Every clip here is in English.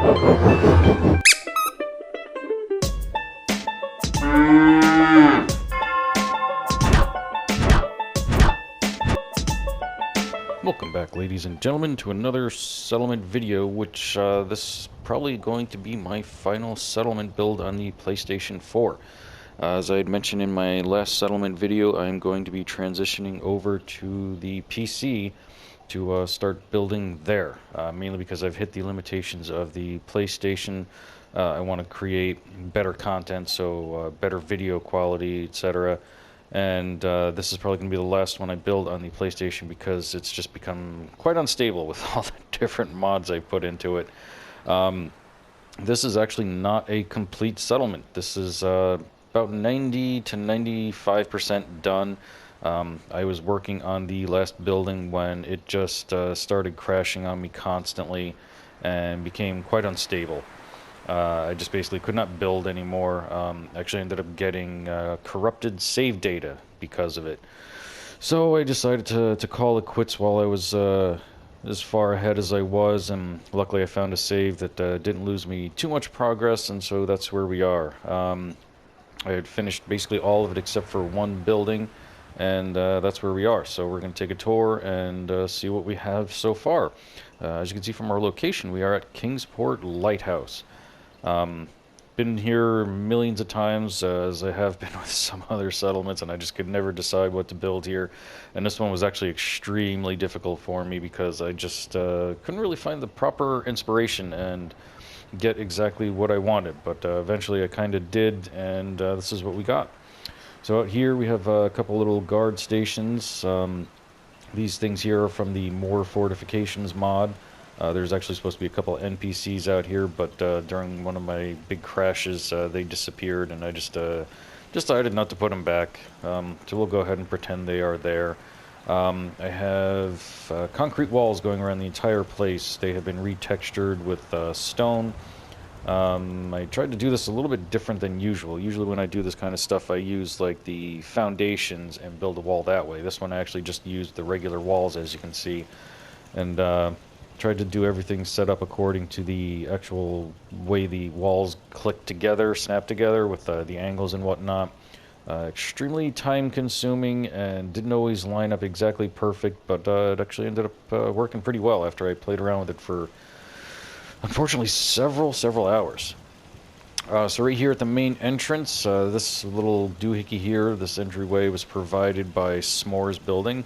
Welcome back, ladies and gentlemen, to another settlement video, which this is probably going to be my final settlement build on the PlayStation 4. As I had mentioned in my last settlement video, I'm going to be transitioning over to the PC to start building there, mainly because I've hit the limitations of the PlayStation. I want to create better content, so better video quality, etc. And this is probably going to be the last one I build on the PlayStation because it's just become quite unstable with all the different mods I put into it. This is actually not a complete settlement. This is about 90 to 95% done. I was working on the last building when it just started crashing on me constantly and became quite unstable. I just basically could not build anymore. Actually ended up getting corrupted save data because of it. So I decided to call it quits while I was as far ahead as I was, and luckily I found a save that didn't lose me too much progress, and so that's where we are. I had finished basically all of it except for one building, and that's where we are. So we're going to take a tour and see what we have so far. As you can see from our location, we are at Kingsport Lighthouse. Been here millions of times, as I have been with some other settlements, and I just could never decide what to build here. And this one was actually extremely difficult for me because I just couldn't really find the proper inspiration and get exactly what I wanted. But eventually I kind of did, and this is what we got. So out here we have a couple little guard stations. These things here are from the More Fortifications mod. There's actually supposed to be a couple of NPCs out here, but during one of my big crashes, they disappeared, and I just decided not to put them back. So we'll go ahead and pretend they are there. I have concrete walls going around the entire place. They have been retextured with stone. I tried to do this a little bit different than usual. Usually when I do this kind of stuff, I use like the foundations and build a wall that way. This one I actually just used the regular walls, as you can see, and tried to do everything set up according to the actual way the walls click together, snap together with the angles and whatnot. Extremely time consuming and didn't always line up exactly perfect, but it actually ended up working pretty well after I played around with it for, unfortunately, several hours. So right here at the main entrance, this little doohickey here, this entryway was provided by Smore's building.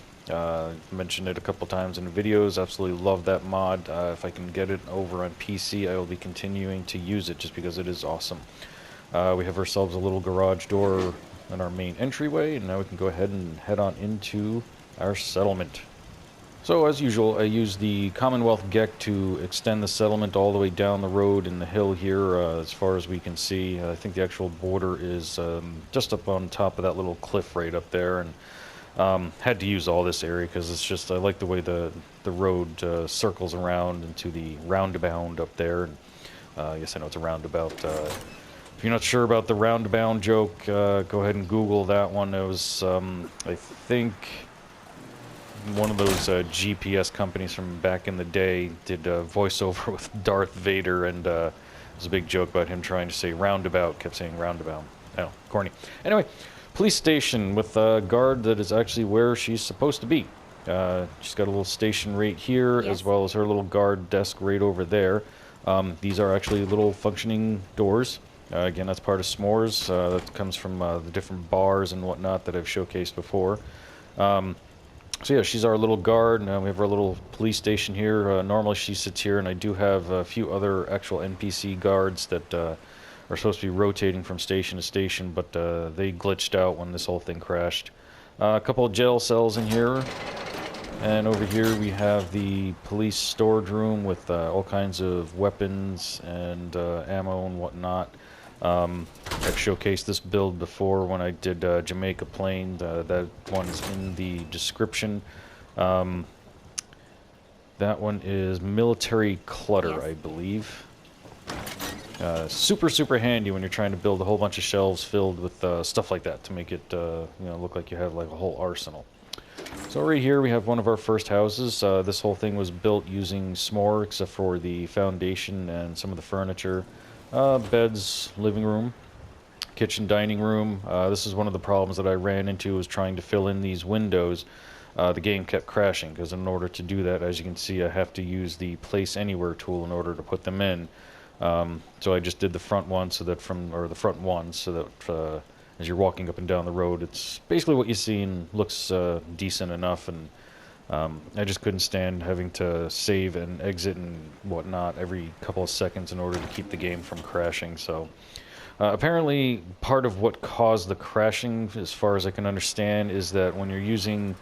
Mentioned it a couple times in the videos. Absolutely love that mod. If I can get it over on PC, I will be continuing to use it just because it is awesome. We have ourselves a little garage door in our main entryway, and now we can go ahead and head on into our settlement. So as usual, I use the Commonwealth Geck to extend the settlement all the way down the road in the hill here, as far as we can see. I think the actual border is just up on top of that little cliff right up there, and had to use all this area because it's just, I like the way the road circles around into the roundabout up there. And yes, I know it's a roundabout. If you're not sure about the roundabout joke, go ahead and Google that one. It was, I think, one of those GPS companies from back in the day did a voiceover with Darth Vader, and it was a big joke about him trying to say roundabout, kept saying roundabout. Oh, corny. Anyway, police station with a guard that is actually where she's supposed to be. She's got a little station right here, as well as her little guard desk right over there. These are actually little functioning doors. Again, that's part of S'more's. That comes from the different bars and whatnot that I've showcased before. So yeah, she's our little guard. Now we have our little police station here. Normally she sits here, and I do have a few other actual NPC guards that are supposed to be rotating from station to station, but they glitched out when this whole thing crashed. A couple of jail cells in here, and over here we have the police storage room with all kinds of weapons and ammo and whatnot. I've showcased this build before when I did Jamaica Plain. That one's in the description. That one is military clutter, I believe. Super handy when you're trying to build a whole bunch of shelves filled with stuff like that to make it look like you have like a whole arsenal. So right here we have one of our first houses. This whole thing was built using Smore, except for the foundation and some of the furniture. Beds, living room, kitchen, dining room. This is one of the problems that I ran into, was trying to fill in these windows. The game kept crashing, because in order to do that, as you can see, I have to use the Place Anywhere tool in order to put them in. So I just did the front one, so that the front one, so that as you're walking up and down the road, it's basically what you see and looks decent enough. And I just couldn't stand having to save and exit and whatnot every couple of seconds in order to keep the game from crashing. So apparently part of what caused the crashing, as far as I can understand, is that when you're using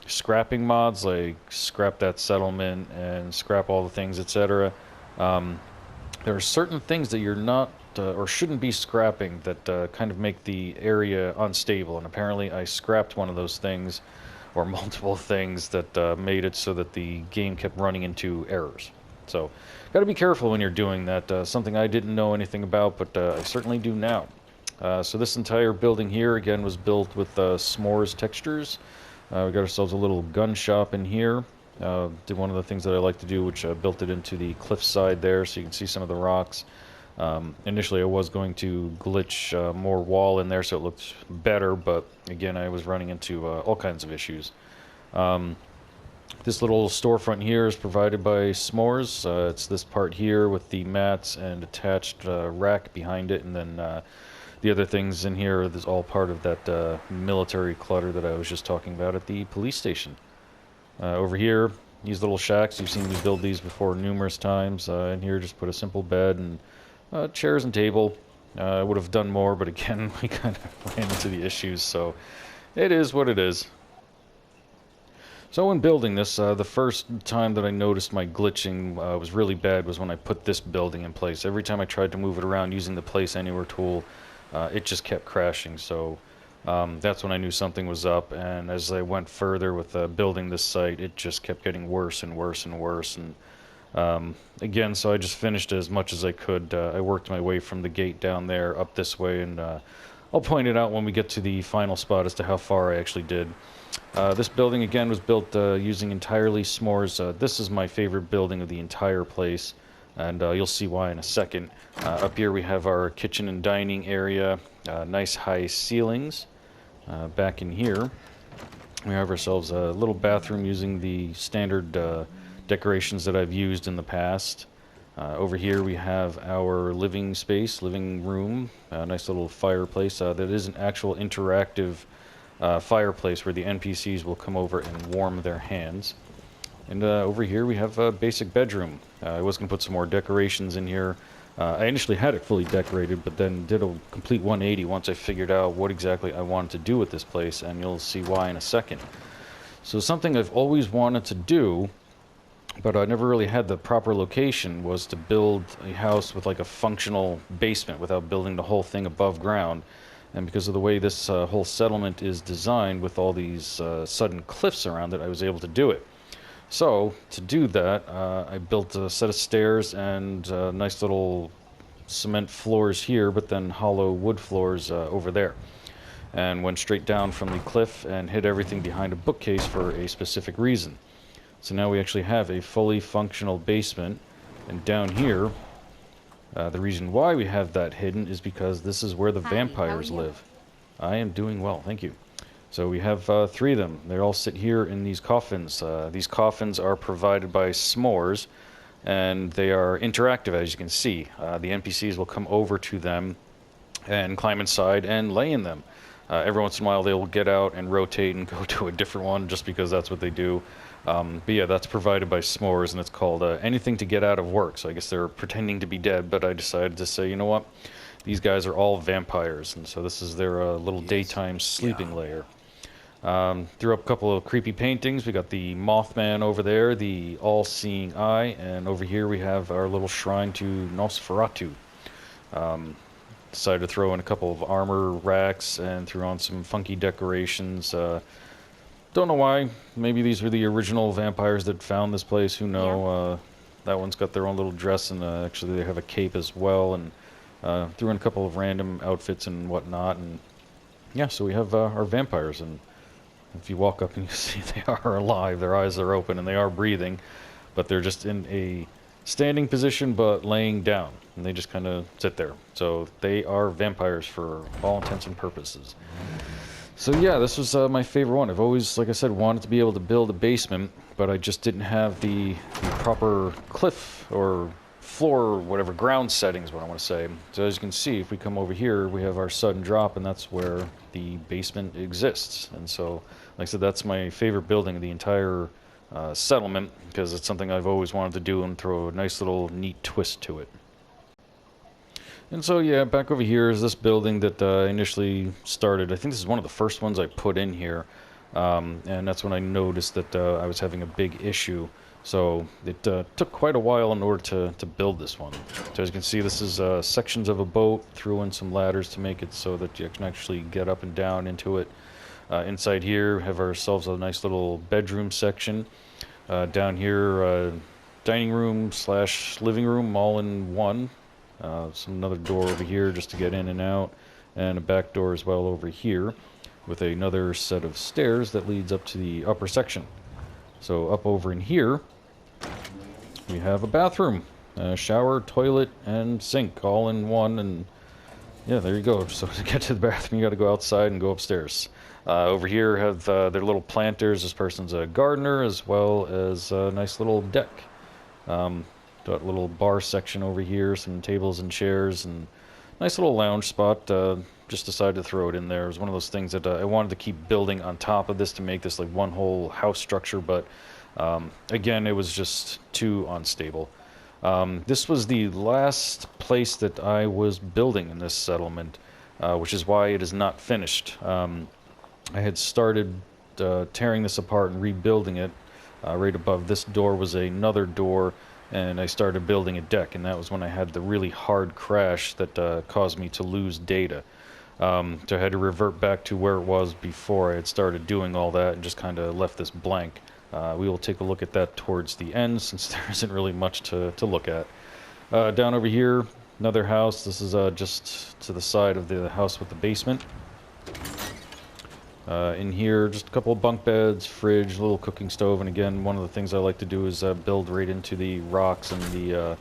scrapping mods like scrap that settlement and scrap all the things, etc., there are certain things that you're not or shouldn't be scrapping that kind of make the area unstable. And apparently I scrapped one of those things, or multiple things, that made it so that the game kept running into errors. So got to be careful when you're doing that. Something I didn't know anything about, but I certainly do now. So this entire building here, again, was built with S'more's textures. We got ourselves a little gun shop in here. Did one of the things that I like to do, which built it into the cliffside there, so you can see some of the rocks. Initially I was going to glitch more wall in there so it looked better, but again I was running into all kinds of issues. This little storefront here is provided by S'more's. It's this part here with the mats and attached rack behind it, and then the other things in here is all part of that military clutter that I was just talking about at the police station. Over here, these little shacks, you've seen me build these before numerous times. In here, just put a simple bed and chairs and table. I would have done more, but again, we kind of ran into the issues, so it is what it is. So when building this, the first time that I noticed my glitching was really bad was when I put this building in place. Every time I tried to move it around using the Place Anywhere tool, it just kept crashing. So that's when I knew something was up, and as I went further with building this site, it just kept getting worse and worse and worse. And again, so I just finished as much as I could. I worked my way from the gate down there up this way, and I'll point it out when we get to the final spot as to how far I actually did. This building again was built using entirely S'more's. This is my favorite building of the entire place, and you'll see why in a second. Up here we have our kitchen and dining area, nice high ceilings. Back in here we have ourselves a little bathroom using the standard decorations that I've used in the past. Over here we have our living space, living room, a nice little fireplace. That is an actual interactive fireplace where the NPCs will come over and warm their hands. And over here we have a basic bedroom. I was going to put some more decorations in here. I initially had it fully decorated, but then did a complete 180 once I figured out what exactly I wanted to do with this place, and you'll see why in a second. So something I've always wanted to do, but I never really had the proper location, was to build a house with like a functional basement without building the whole thing above ground. And because of the way this whole settlement is designed with all these sudden cliffs around it, I was able to do it. So, to do that, I built a set of stairs and nice little cement floors here, but then hollow wood floors over there. And went straight down from the cliff and hid everything behind a bookcase for a specific reason. So now we actually have a fully functional basement, and down here, the reason why we have that hidden is because this is where the vampires live. I am doing well, thank you. So we have 3 of them. They all sit here in these coffins. These coffins are provided by S'more's, and they are interactive, as you can see. The NPCs will come over to them and climb inside and lay in them. Every once in a while they will get out and rotate and go to a different one just because that's what they do. But yeah, that's provided by S'more's, and it's called Anything to Get Out of Work. So I guess they're pretending to be dead, but I decided to say, you know what? These guys are all vampires, and so this is their little daytime sleeping lair. Threw up a couple of creepy paintings. We got the Mothman over there, the all-seeing eye, and over here we have our little shrine to Nosferatu. Decided to throw in a couple of armor racks and threw on some funky decorations. Don't know why. Maybe these were the original vampires that found this place. Who know? That one's got their own little dress, and actually they have a cape as well. And threw in a couple of random outfits and whatnot. And yeah, so we have our vampires. And If you walk up and you see they are alive, their eyes are open and they are breathing, but they're just in a standing position but laying down, and they just kind of sit there. So they are vampires for all intents and purposes. So yeah, this was my favorite one. I've always, like I said, wanted to be able to build a basement, but I just didn't have the proper cliff or floor or whatever, ground settings, what I want to say. So as you can see, if we come over here, we have our sudden drop, and that's where the basement exists. And so, like I said, that's my favorite building of the entire settlement, because it's something I've always wanted to do and throw a nice little neat twist to it. And so yeah, back over here is this building that I initially started. I think this is one of the first ones I put in here, and that's when I noticed that I was having a big issue. So it took quite a while in order to build this one. So as you can see, this is sections of a boat, threw in some ladders to make it so that you can actually get up and down into it. Inside here, we have ourselves a nice little bedroom section. Down here, dining room / living room all in one. Another door over here just to get in and out, and a back door as well over here, with another set of stairs that leads up to the upper section. So up over in here, we have a bathroom, a shower, toilet, and sink all in one, and yeah, there you go. So to get to the bathroom, you got to go outside and go upstairs. Over here have their little planters. This person's a gardener, as well as a nice little deck. Got a little bar section over here, some tables and chairs, and nice little lounge spot. Just decided to throw it in there. It was one of those things that I wanted to keep building on top of this to make this like one whole house structure, but again, it was just too unstable. This was the last place that I was building in this settlement, which is why it is not finished. I had started tearing this apart and rebuilding it. Right above this door was another door, and I started building a deck, and that was when I had the really hard crash that caused me to lose data. So I had to revert back to where it was before I had started doing all that and just kind of left this blank. We will take a look at that towards the end, since there isn't really much to look at. Down over here, another house. This is just to the side of the house with the basement. In here, just a couple of bunk beds, fridge, a little cooking stove, and again, one of the things I like to do is build right into the rocks and the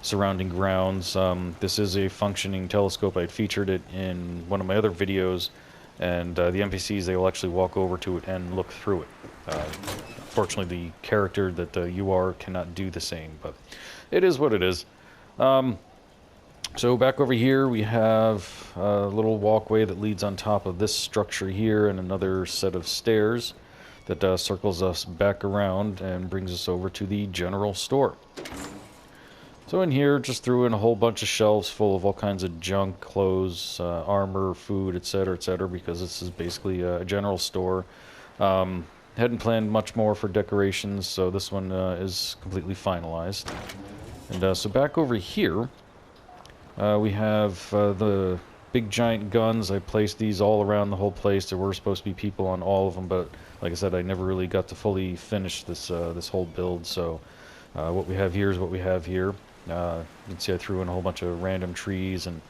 surrounding grounds. This is a functioning telescope. I featured it in one of my other videos, and the NPCs, they will actually walk over to it and look through it. Unfortunately, the character that you are cannot do the same, but it is what it is. So back over here, we have a little walkway that leads on top of this structure here, and another set of stairs that circles us back around and brings us over to the general store. So in here, just threw in a whole bunch of shelves full of all kinds of junk, clothes, armor, food, etc., because this is basically a general store. Hadn't planned much more for decorations, so this one is completely finalized. And so back over here, we have the big giant guns. I placed these all around the whole place. There were supposed to be people on all of them, but like I said, I never really got to fully finish this this whole build. So what we have here is what we have here. You can see I threw in a whole bunch of random trees, and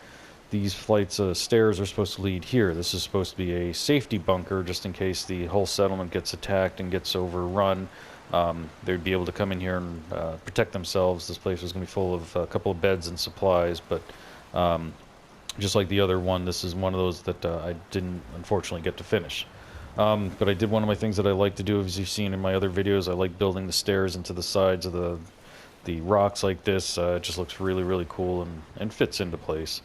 these flights of stairs are supposed to lead here. This is supposed to be a safety bunker, just in case the whole settlement gets attacked and gets overrun. They'd be able to come in here and protect themselves. This place was going to be full of a couple of beds and supplies, but just like the other one, this is one of those that I didn't unfortunately get to finish. But I did one of my things that I like to do, as you've seen in my other videos. I like building the stairs into the sides of the rocks like this. It just looks really, really cool and fits into place.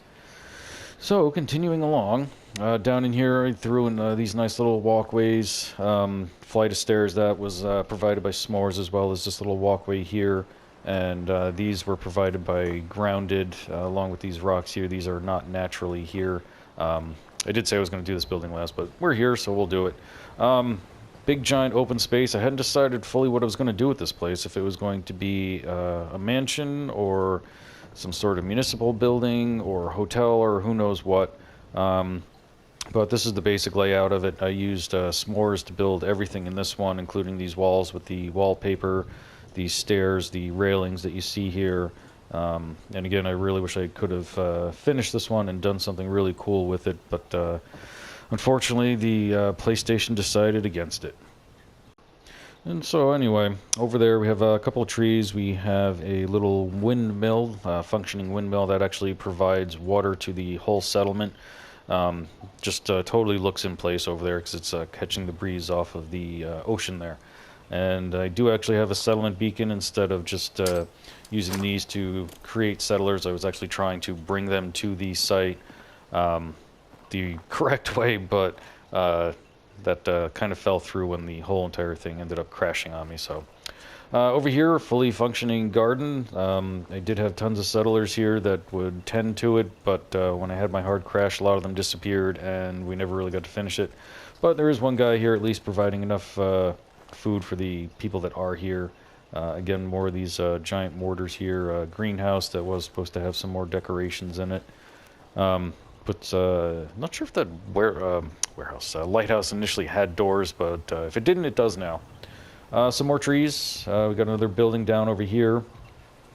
So, continuing along, down in here I threw in these nice little walkways, flight of stairs that was provided by S'mores, as well as this little walkway here, and these were provided by Grounded, along with these rocks here. These are not naturally here. I did say I was going to do this building last, but we're here, so we'll do it. Big giant open space. I hadn't decided fully what I was going to do with this place, if it was going to be a mansion or some sort of municipal building or hotel or who knows what. But this is the basic layout of it. I used S'mores to build everything in this one, including these walls with the wallpaper, these stairs, the railings that you see here. And again, I really wish I could have finished this one and done something really cool with it, but unfortunately, the PlayStation decided against it. And so anyway, over there we have a couple of trees. We have a little windmill, functioning windmill that actually provides water to the whole settlement. Just totally looks in place over there because it's catching the breeze off of the ocean there. And I do actually have a settlement beacon instead of just using these to create settlers. I was actually trying to bring them to the site the correct way, but that kind of fell through when the whole entire thing ended up crashing on me. So over here, fully functioning garden. I did have tons of settlers here that would tend to it, but when I had my hard crash, a lot of them disappeared and we never really got to finish it. But there is one guy here at least providing enough food for the people that are here. Again, more of these giant mortars here. Greenhouse that was supposed to have some more decorations in it. But not sure if that lighthouse initially had doors, but if it didn't, it does now. Some more trees. We got another building down over here.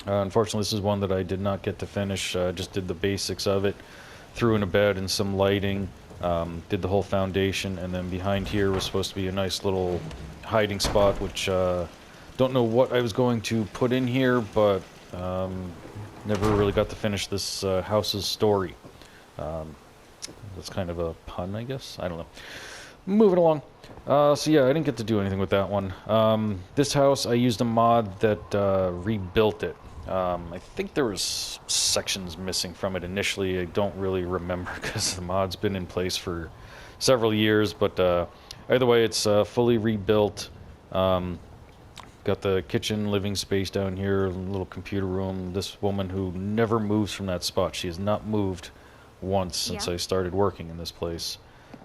Unfortunately, this is one that I did not get to finish. Just did the basics of it. Threw in a bed and some lighting. Did the whole foundation, and then behind here was supposed to be a nice little hiding spot, which don't know what I was going to put in here, but never really got to finish this house's story. That's kind of a pun, I guess. I don't know. Moving along. So yeah, I didn't get to do anything with that one. This house, I used a mod that rebuilt it. I think there was sections missing from it initially. I don't really remember because the mod's been in place for several years. But either way, it's fully rebuilt. Got the kitchen, living space down here, a little computer room. This woman who never moves from that spot. She has not moved once since I started working in this place,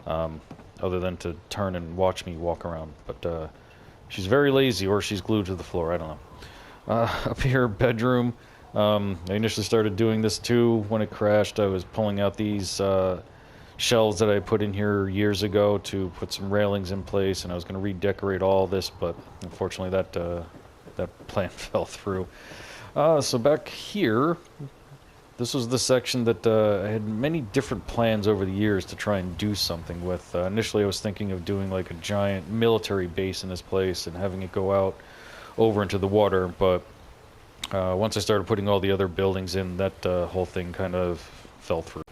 other than to turn and watch me walk around. But she's very lazy, or she's glued to the floor. I don't know. Up here, bedroom. I initially started doing this too when it crashed. I was pulling out these shelves that I put in here years ago to put some railings in place, and I was going to redecorate all this, but unfortunately that plan fell through. So back here, this was the section that I had many different plans over the years to try and do something with. Initially I was thinking of doing like a giant military base in this place and having it go out over into the water, but once I started putting all the other buildings in, that whole thing kind of fell through.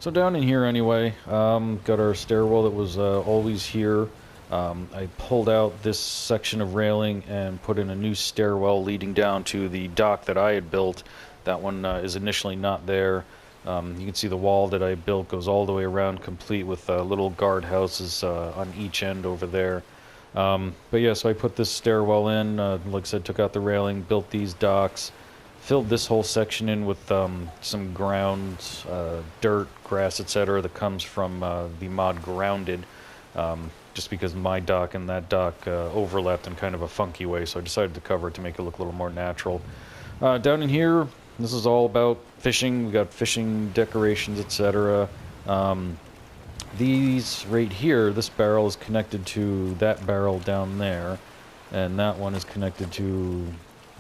So down in here anyway, got our stairwell that was always here. I pulled out this section of railing and put in a new stairwell leading down to the dock that I had built. That one is initially not there. You can see the wall that I built goes all the way around, complete with little guard houses on each end over there. But yeah, so I put this stairwell in, like I said, took out the railing, built these docks, filled this whole section in with some ground, dirt, grass, etc. that comes from the mod Grounded, just because my dock and that dock overlapped in kind of a funky way, so I decided to cover it to make it look a little more natural. Down in here, this is all about fishing. We got fishing decorations, etc. These right here, this barrel is connected to that barrel down there, and that one is connected to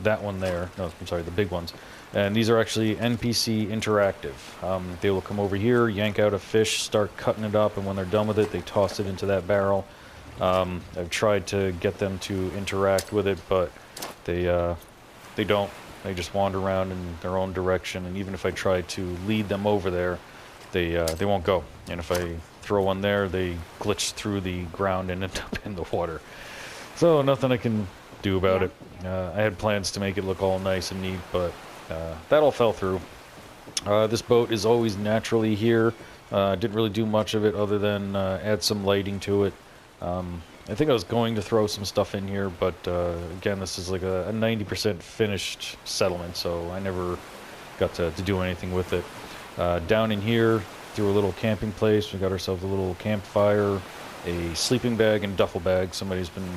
that one there. No, I'm sorry, the big ones. And these are actually NPC interactive. They will come over here, yank out a fish, start cutting it up, and when they're done with it, they toss it into that barrel. I've tried to get them to interact with it, but they don't. They just wander around in their own direction, and even if I try to lead them over there, they won't go. And if I throw one there, they glitch through the ground and end up in the water. So nothing I can do about it. I had plans to make it look all nice and neat, but that all fell through. This boat is always naturally here. Didn't really do much of it other than add some lighting to it. I think I was going to throw some stuff in here, but again, this is like a 90% finished settlement, so I never got to do anything with it. Down in here, through a little camping place, we got ourselves a little campfire, a sleeping bag and duffel bag. Somebody's been,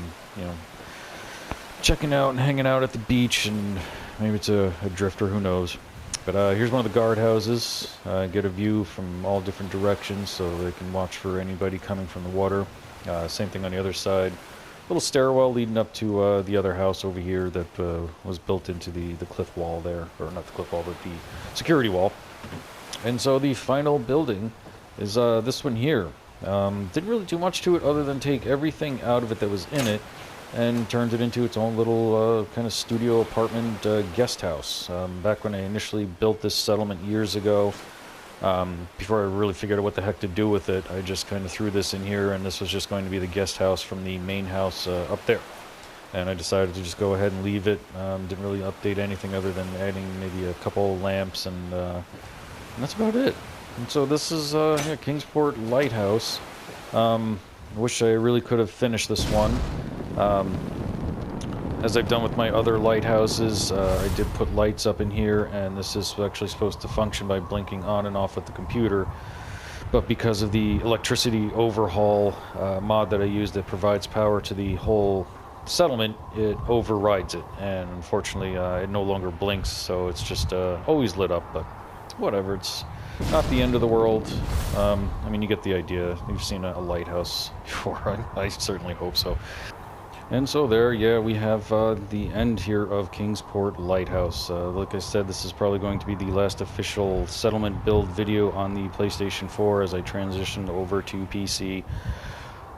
checking out and hanging out at the beach, and maybe it's a drifter, who knows. But here's one of the guardhouses. Get a view from all different directions so they can watch for anybody coming from the water. Same thing on the other side. Little stairwell leading up to the other house over here that was built into the cliff wall there. Or not the cliff wall, but the security wall. And so the final building is this one here. Didn't really do much to it other than take everything out of it that was in it and turned it into its own little kind of studio apartment guest house. Back when I initially built this settlement years ago, before I really figured out what the heck to do with it, I just kind of threw this in here, and this was just going to be the guest house from the main house up there. And I decided to just go ahead and leave it. Didn't really update anything other than adding maybe a couple lamps, and that's about it. And so this is yeah, Kingsport Lighthouse. I wish I really could have finished this one. As I've done with my other lighthouses, I did put lights up in here, and this is actually supposed to function by blinking on and off with the computer. But because of the electricity overhaul mod that I use that provides power to the whole settlement, it overrides it, and unfortunately it no longer blinks, so it's just always lit up. But whatever, it's not the end of the world. I mean, you get the idea. You've seen a lighthouse before. I certainly hope so. And so there, yeah, we have the end here of Kingsport Lighthouse. Like I said, this is probably going to be the last official settlement build video on the PlayStation 4 as I transition over to PC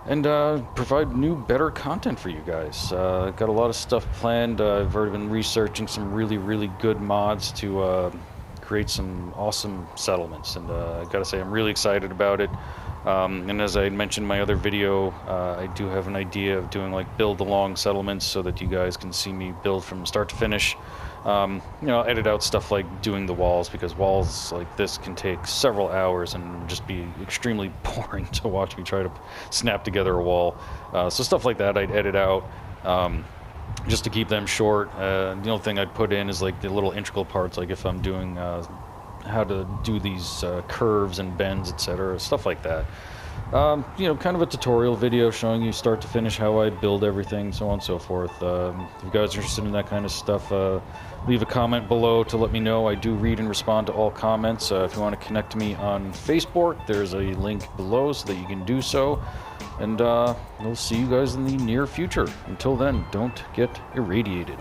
and provide new, better content for you guys. I've got a lot of stuff planned. I've already been researching some really, really good mods to create some awesome settlements, and I gotta say, I'm really excited about it. And as I mentioned in my other video, I do have an idea of doing like build along settlements so that you guys can see me build from start to finish. You know, edit out stuff like doing the walls, because walls like this can take several hours and just be extremely boring to watch me try to snap together a wall. So stuff like that I'd edit out, just to keep them short. The only thing I'd put in is like the little integral parts, like if I'm doing how to do these curves and bends, etc., stuff like that. You know, kind of a tutorial video showing you start to finish how I build everything, so on and so forth. If you guys are interested in that kind of stuff, leave a comment below to let me know. I do read and respond to all comments. If you want to connect to me on Facebork, there's a link below so that you can do so. And we'll see you guys in the near future. Until then, don't get irradiated.